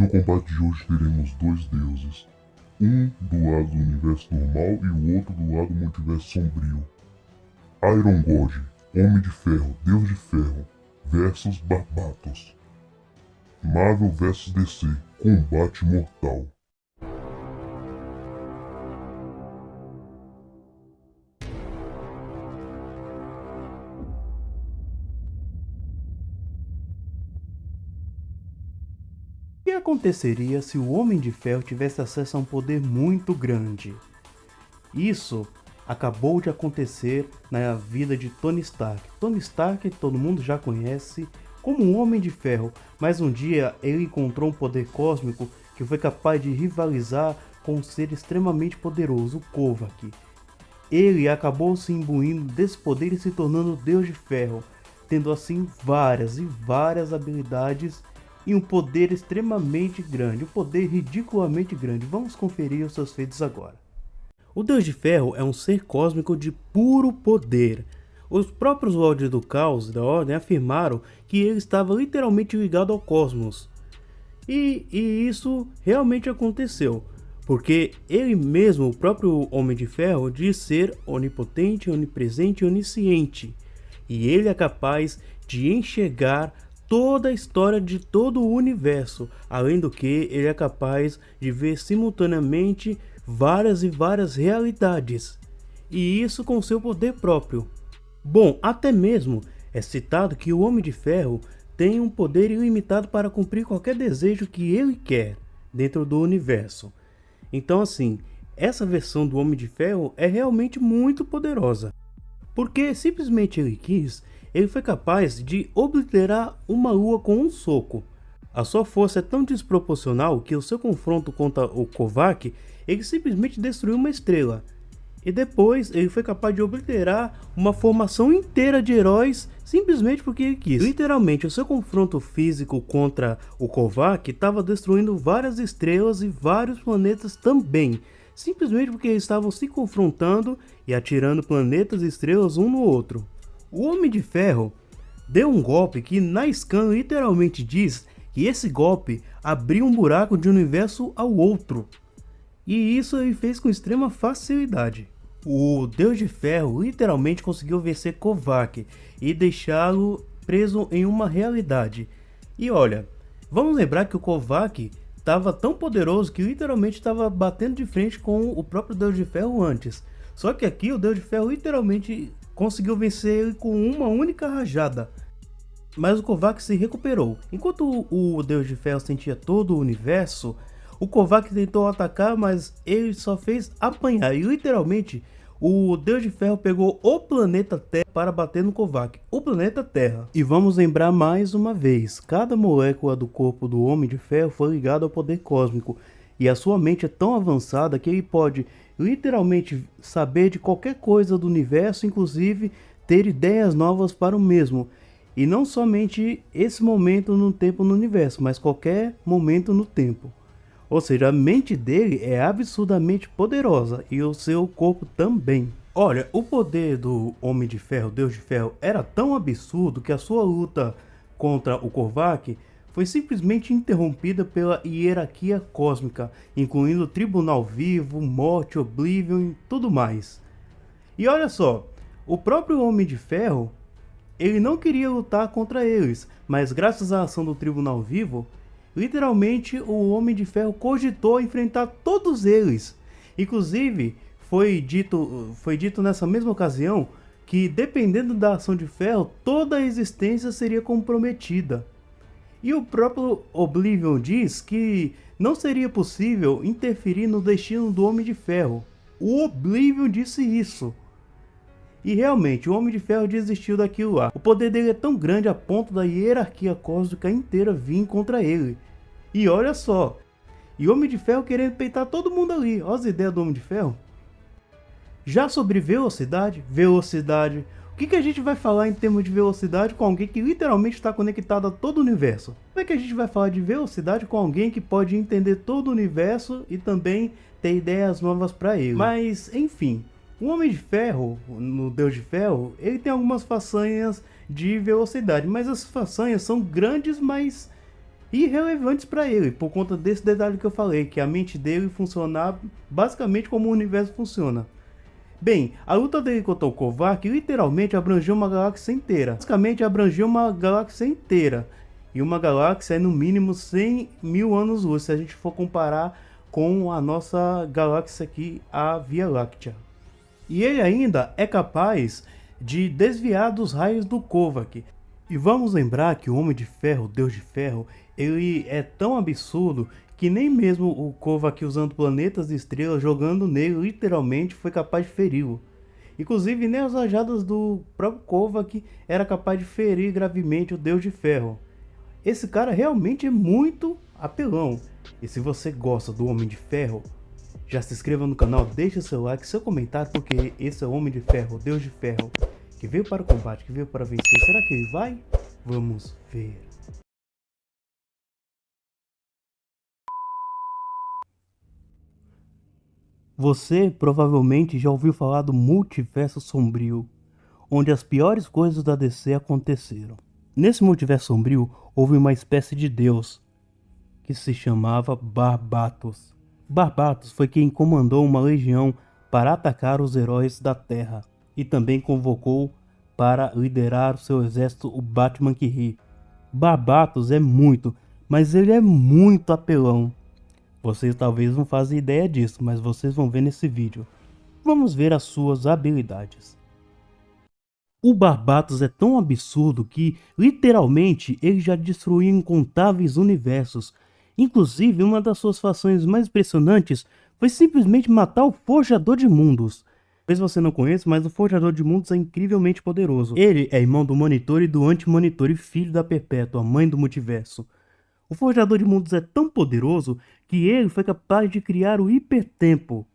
No combate de hoje teremos dois deuses, um do lado do universo normal e o outro do lado do multiverso sombrio. Iron God, Homem de Ferro, Deus de Ferro, versus Barbatos. Marvel vs DC, combate mortal. O que aconteceria se o Homem de Ferro tivesse acesso a um poder muito grande? Isso acabou de acontecer na vida de Tony Stark. Tony Stark todo mundo já conhece como um Homem de Ferro, mas um dia ele encontrou um poder cósmico que foi capaz de rivalizar com um ser extremamente poderoso, o Kovac. Ele acabou se imbuindo desse poder e se tornando o Deus de Ferro, tendo assim várias e várias habilidades e um poder extremamente grande, um poder ridiculamente grande. Vamos conferir os seus feitos agora. O Deus de Ferro é um ser cósmico de puro poder. Os próprios Lordes do Caos da Ordem afirmaram que ele estava literalmente ligado ao cosmos. E isso realmente aconteceu, porque ele mesmo, o próprio Homem de Ferro, diz ser onipotente, onipresente e onisciente. E ele é capaz de enxergar toda a história de todo o universo, além do que ele é capaz de ver simultaneamente várias e várias realidades, e isso com seu poder próprio. Bom, até mesmo é citado que o Homem de Ferro tem um poder ilimitado para cumprir qualquer desejo que ele quer dentro do universo. Então assim, essa versão do Homem de Ferro é realmente muito poderosa, porque simplesmente ele quis. Ele foi capaz de obliterar uma lua com um soco. A sua força é tão desproporcional que o seu confronto contra o Kovac, ele simplesmente destruiu uma estrela. E depois ele foi capaz de obliterar uma formação inteira de heróis simplesmente porque ele quis. Literalmente, o seu confronto físico contra o Kovac estava destruindo várias estrelas e vários planetas também. Simplesmente porque eles estavam se confrontando e atirando planetas e estrelas um no outro. O Homem de Ferro deu um golpe que na scan literalmente diz que esse golpe abriu um buraco de um universo ao outro. E isso ele fez com extrema facilidade. O Deus de Ferro literalmente conseguiu vencer Kovac e deixá-lo preso em uma realidade. E olha, vamos lembrar que o Kovac estava tão poderoso que literalmente estava batendo de frente com o próprio Deus de Ferro antes. Só que aqui o Deus de Ferro literalmente conseguiu vencer ele com uma única rajada. Mas o Kovac se recuperou. Enquanto o Deus de Ferro sentia todo o universo, o Kovac tentou atacar, mas ele só fez apanhar. E literalmente, o Deus de Ferro pegou o planeta Terra para bater no Kovac. O planeta Terra. E vamos lembrar mais uma vez, cada molécula do corpo do Homem de Ferro foi ligada ao poder cósmico. E a sua mente é tão avançada que ele pode literalmente saber de qualquer coisa do universo, inclusive ter ideias novas para o mesmo. E não somente esse momento no tempo no universo, mas qualquer momento no tempo. Ou seja, a mente dele é absurdamente poderosa e o seu corpo também. Olha, o poder do Homem de Ferro, Deus de Ferro, era tão absurdo que a sua luta contra o Kovac foi simplesmente interrompida pela hierarquia cósmica, incluindo o Tribunal Vivo, Morte, Oblivion e tudo mais. E olha só, o próprio Homem de Ferro, ele não queria lutar contra eles, mas graças à ação do Tribunal Vivo, literalmente o Homem de Ferro cogitou enfrentar todos eles. Inclusive, foi dito nessa mesma ocasião que dependendo da ação de Ferro, toda a existência seria comprometida. E o próprio Oblivion diz que não seria possível interferir no destino do Homem de Ferro. O Oblivion disse isso. E realmente, o Homem de Ferro desistiu daquilo lá. O poder dele é tão grande a ponto da hierarquia cósmica inteira vir contra ele. E olha só, e o Homem de Ferro querendo peitar todo mundo ali. Olha as ideias do Homem de Ferro. Já sobre velocidade, o que a gente vai falar em termos de velocidade com alguém que literalmente está conectado a todo o universo? Como é que a gente vai falar de velocidade com alguém que pode entender todo o universo e também ter ideias novas para ele? Mas, enfim, o Homem de Ferro, no Deus de Ferro, ele tem algumas façanhas de velocidade, mas as façanhas são grandes, mas e relevantes para ele, por conta desse detalhe que eu falei, que a mente dele funcionava basicamente como o universo funciona. Bem, a luta dele contra o Kovac literalmente abrangeu uma galáxia inteira. Basicamente abrangeu uma galáxia inteira. E uma galáxia é no mínimo 100 mil anos-luz, se a gente for comparar com a nossa galáxia aqui, a Via Láctea. E ele ainda é capaz de desviar dos raios do Kovac. E vamos lembrar que o Homem de Ferro, o Deus de Ferro, ele é tão absurdo que nem mesmo o Kovac usando planetas e estrelas jogando nele literalmente foi capaz de feri-lo. Inclusive nem as rajadas do próprio Kovac era capaz de ferir gravemente o Deus de Ferro. Esse cara realmente é muito apelão. E se você gosta do Homem de Ferro, já se inscreva no canal, deixe seu like, seu comentário, porque esse é o Homem de Ferro, o Deus de Ferro, que veio para o combate, que veio para vencer. Será que ele vai? Vamos ver. Você provavelmente já ouviu falar do Multiverso Sombrio, onde as piores coisas da DC aconteceram. Nesse Multiverso Sombrio, houve uma espécie de deus, que se chamava Barbatos. Barbatos foi quem comandou uma legião para atacar os heróis da Terra, e também convocou para liderar o seu exército o Batman que ri. Barbatos é muito, mas ele é muito apelão. Vocês talvez não fazem ideia disso, mas vocês vão ver nesse vídeo. Vamos ver as suas habilidades. O Barbatos é tão absurdo que, literalmente, ele já destruiu incontáveis universos. Inclusive, uma das suas fações mais impressionantes foi simplesmente matar o Forjador de Mundos. Talvez você não conheça, mas o Forjador de Mundos é incrivelmente poderoso. Ele é irmão do Monitor e do Anti-Monitor e filho da Perpétua, a mãe do multiverso. O Forjador de Mundos é tão poderoso que ele foi capaz de criar o Hipertempo.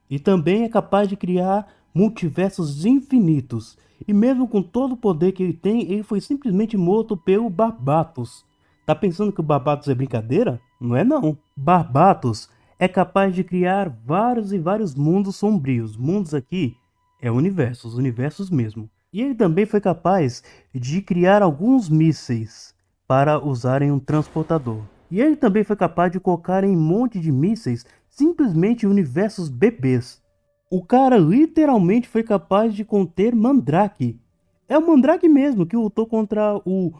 E também é capaz de criar multiversos infinitos. E mesmo com todo o poder que ele tem, ele foi simplesmente morto pelo Barbatos. Tá pensando que o Barbatos é brincadeira? Não é não. Barbatos é capaz de criar vários e vários mundos sombrios. Mundos aqui é universos, universos mesmo. E ele também foi capaz de criar alguns mísseis para usarem um transportador. E ele também foi capaz de colocar em um monte de mísseis simplesmente universos bebês. O cara literalmente foi capaz de conter Mandrake. É o Mandrake mesmo que lutou contra o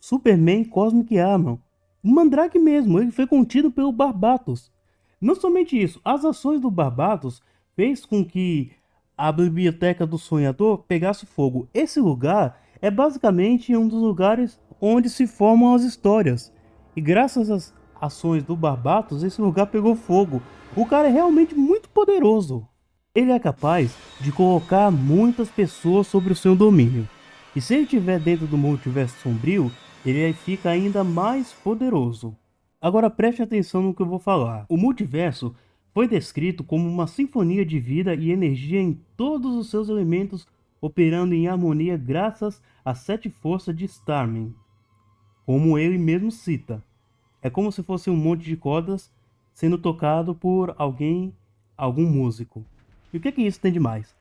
Superman Cosmic Armor. O Mandrake mesmo, ele foi contido pelo Barbatos. Não somente isso, as ações do Barbatos fez com que a Biblioteca do Sonhador pegasse fogo. Esse lugar é basicamente um dos lugares onde se formam as histórias. E graças às ações do Barbatos, esse lugar pegou fogo. O cara é realmente muito poderoso. Ele é capaz de colocar muitas pessoas sobre o seu domínio. E se ele estiver dentro do Multiverso Sombrio, ele fica ainda mais poderoso. Agora preste atenção no que eu vou falar. O multiverso foi descrito como uma sinfonia de vida e energia em todos os seus elementos, operando em harmonia graças às 7 forças de Starman. Como ele mesmo cita, é como se fosse um monte de cordas sendo tocado por algum músico. E o que isso tem de mais?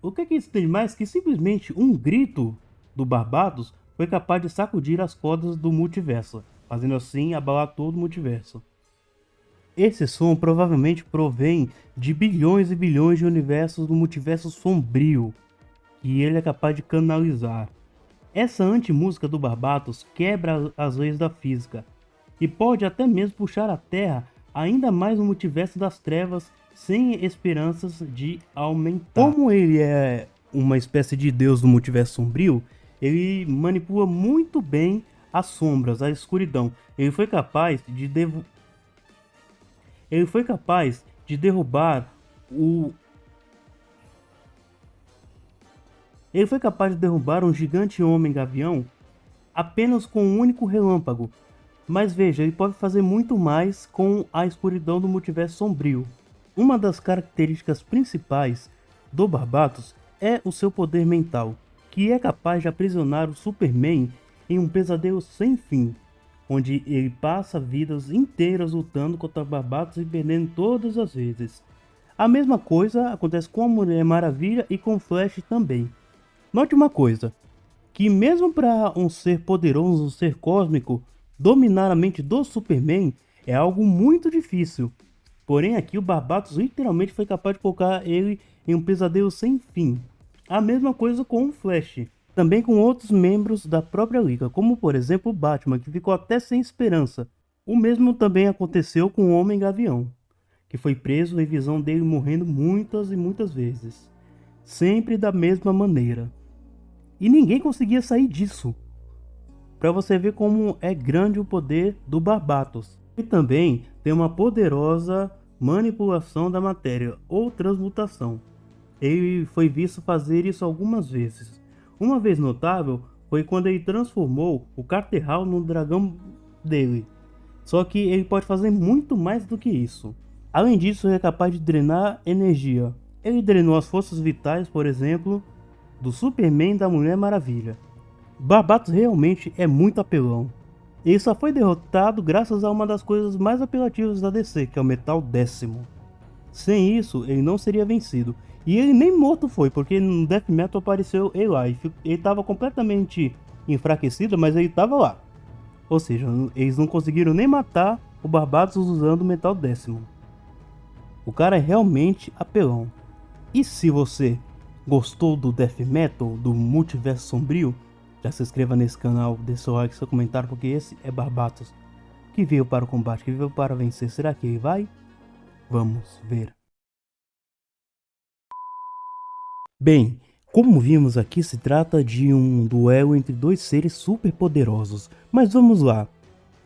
O que isso tem de mais? Que simplesmente um grito do Barbatos foi capaz de sacudir as cordas do multiverso, fazendo assim abalar todo o multiverso. Esse som provavelmente provém de bilhões e bilhões de universos do multiverso sombrio, que ele é capaz de canalizar. Essa anti-música do Barbatos quebra as leis da física, e pode até mesmo puxar a Terra ainda mais no multiverso das trevas, sem esperanças de aumentar. Como ele é uma espécie de deus do multiverso sombrio, ele manipula muito bem as sombras, a escuridão. Ele foi capaz de derrubar um gigante homem gavião apenas com um único relâmpago. Mas veja, ele pode fazer muito mais com a escuridão do multiverso sombrio. Uma das características principais do Barbatos é o seu poder mental, que é capaz de aprisionar o Superman em um pesadelo sem fim, onde ele passa vidas inteiras lutando contra Barbatos e perdendo todas as vezes. A mesma coisa acontece com a Mulher Maravilha e com Flash também. Note uma coisa, que mesmo para um ser poderoso, um ser cósmico, Dominar a mente do Superman é algo muito difícil. Porém aqui o Barbatos literalmente foi capaz de colocar ele em um pesadelo sem fim. A mesma coisa com o Flash. Também com outros membros da própria Liga, como por exemplo o Batman, que ficou até sem esperança. O mesmo também aconteceu com o Homem-Gavião, que foi preso em visão dele morrendo muitas e muitas vezes. Sempre da mesma maneira. E ninguém conseguia sair disso. Para você ver como é grande o poder do Barbatos. E também tem uma poderosa manipulação da matéria ou transmutação. Ele foi visto fazer isso algumas vezes. Uma vez notável foi quando ele transformou o Carter Hall no dragão dele. Só que ele pode fazer muito mais do que isso. Além disso, ele é capaz de drenar energia. Ele drenou as forças vitais, por exemplo, do Superman e da Mulher Maravilha. Barbatos realmente é muito apelão. Ele só foi derrotado graças a uma das coisas mais apelativas da DC, que é o Metal Décimo. Sem isso, ele não seria vencido. E ele nem morto foi, porque no Death Metal apareceu Eli. Ele estava completamente enfraquecido, mas ele estava lá. Ou seja, eles não conseguiram nem matar o Barbatos usando o Metal Décimo. O cara é realmente apelão. E se você gostou do Death Metal, do Multiverso Sombrio, já se inscreva nesse canal, deixe seu like, seu comentário, porque esse é Barbatos, que veio para o combate, que veio para vencer. Será que ele vai? Vamos ver. Bem, como vimos aqui, se trata de um duelo entre dois seres super poderosos. Mas vamos lá.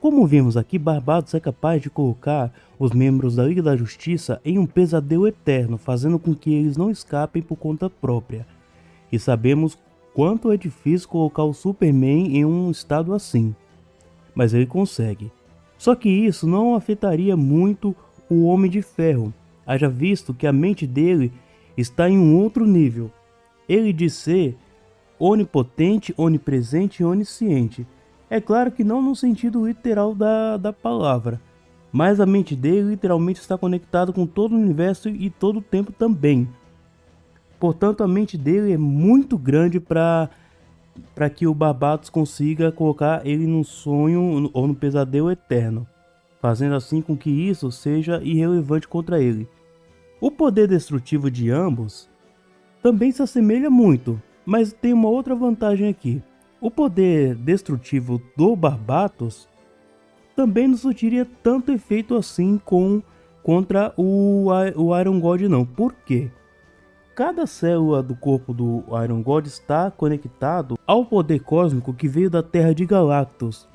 Como vimos aqui, Barbatos é capaz de colocar os membros da Liga da Justiça em um pesadelo eterno, fazendo com que eles não escapem por conta própria. E sabemos quanto é difícil colocar o Superman em um estado assim. Mas ele consegue. Só que isso não afetaria muito o Homem de Ferro, haja visto que a mente dele está em um outro nível. Ele diz ser onipotente, onipresente e onisciente. É claro que não no sentido literal da palavra, mas a mente dele literalmente está conectada com todo o universo e todo o tempo também. Portanto, a mente dele é muito grande para que o Barbatos consiga colocar ele num sonho ou no pesadelo eterno, fazendo assim com que isso seja irrelevante contra ele. O poder destrutivo de ambos também se assemelha muito, mas tem uma outra vantagem aqui. O poder destrutivo do Barbatos também não surtiria tanto efeito assim contra o Iron God não. Por quê? Cada célula do corpo do Iron God está conectado ao poder cósmico que veio da Terra de Galactus.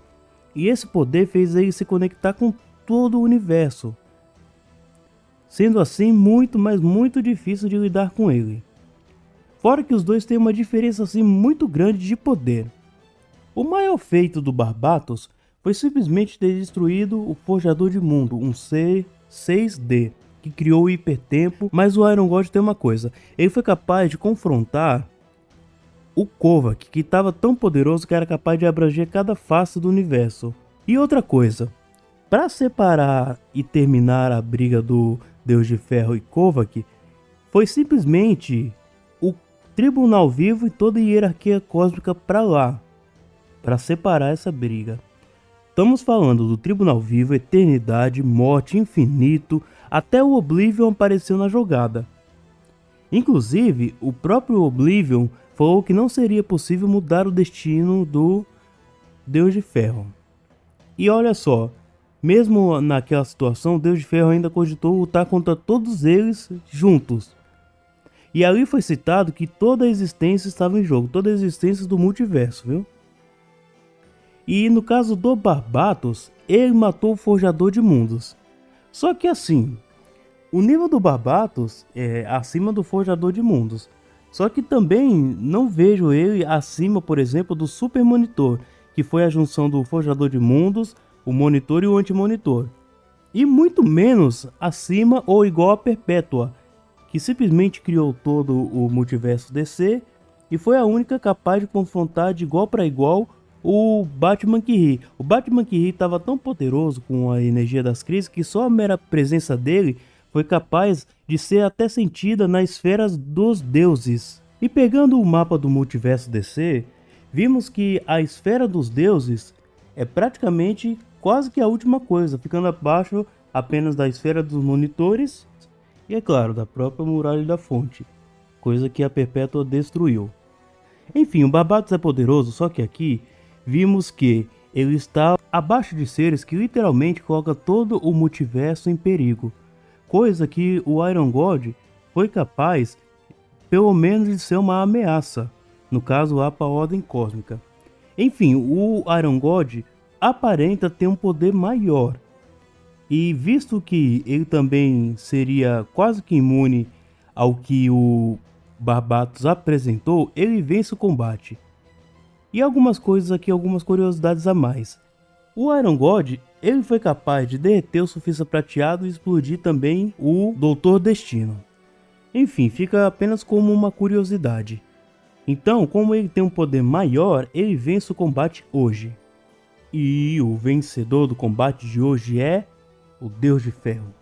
E esse poder fez ele se conectar com todo o universo. Sendo assim muito, mas muito difícil de lidar com ele. Fora que os dois têm uma diferença assim muito grande de poder. O maior feito do Barbatos foi simplesmente ter destruído o Forjador de Mundo, um ser 6D, que criou o hipertempo. Mas o Iron God tem uma coisa, ele foi capaz de confrontar o Kovac, que estava tão poderoso que era capaz de abranger cada face do universo. E outra coisa, para separar e terminar a briga do Deus de Ferro e Kovac, foi simplesmente o Tribunal Vivo e toda a hierarquia cósmica para lá, para separar essa briga. Estamos falando do Tribunal Vivo, Eternidade, Morte, Infinito, até o Oblivion apareceu na jogada. Inclusive, o próprio Oblivion falou que não seria possível mudar o destino do Deus de Ferro. E olha só, mesmo naquela situação, o Deus de Ferro ainda cogitou lutar contra todos eles juntos. E ali foi citado que toda a existência estava em jogo, toda a existência do multiverso, viu? E no caso do Barbatos, ele matou o Forjador de Mundos. Só que assim, o nível do Barbatos é acima do Forjador de Mundos. Só que também não vejo ele acima, por exemplo, do Super Monitor, que foi a junção do Forjador de Mundos, o Monitor e o Anti-Monitor. E muito menos acima ou igual a Perpétua, que simplesmente criou todo o multiverso DC e foi a única capaz de confrontar de igual para igual o Batman que ri. O Batman que ri estava tão poderoso com a energia das crises que só a mera presença dele foi capaz de ser até sentida nas esferas dos deuses. E pegando o mapa do multiverso DC, vimos que a esfera dos deuses é praticamente quase que a última coisa, ficando abaixo apenas da esfera dos monitores e, é claro, da própria muralha da fonte, coisa que a Perpétua destruiu. Enfim, o Barbatos é poderoso, só que aqui vimos que ele está abaixo de seres que literalmente colocam todo o multiverso em perigo, coisa que o Iron God foi capaz, pelo menos, de ser uma ameaça, no caso lá para a Ordem Cósmica. Enfim, o Iron God aparenta ter um poder maior, e visto que ele também seria quase que imune ao que o Barbatos apresentou, ele vence o combate. E algumas coisas aqui, algumas curiosidades a mais. O Iron God, ele foi capaz de derreter o Surfista Prateado e explodir também o Doutor Destino. Enfim, fica apenas como uma curiosidade. Então, como ele tem um poder maior, ele vence o combate hoje. E o vencedor do combate de hoje é o Deus de Ferro.